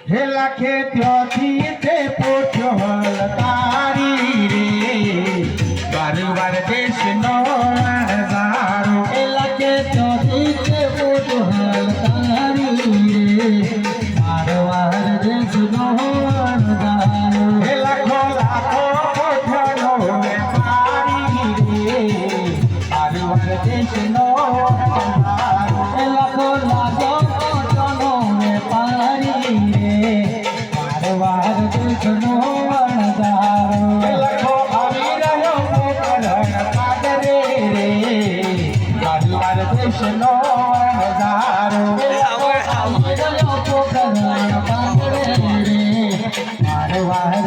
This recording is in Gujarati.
હે લાખે ત્યોથી તે પોઠ્યો હલકારી રે વારવાર દેશનો અણધારો હે લાખે ત્યોથી તે પોઠ્યો હલકારી રે વારવાર દેશનો અણધારો હે લાખો લાખો પોઠ્યાનો વેપારી રે વારવાર દેશનો અણધારો હે લાખો લાખો પોતાનો વેપારી રે વારવાર દેશનો અણધારો હે લાખો આવી રહ્યો પોકરણ પાદરે રે વારવાર દેશનો અણધારો આવી રહ્યો પોકરણ પાદરે રે વારવાર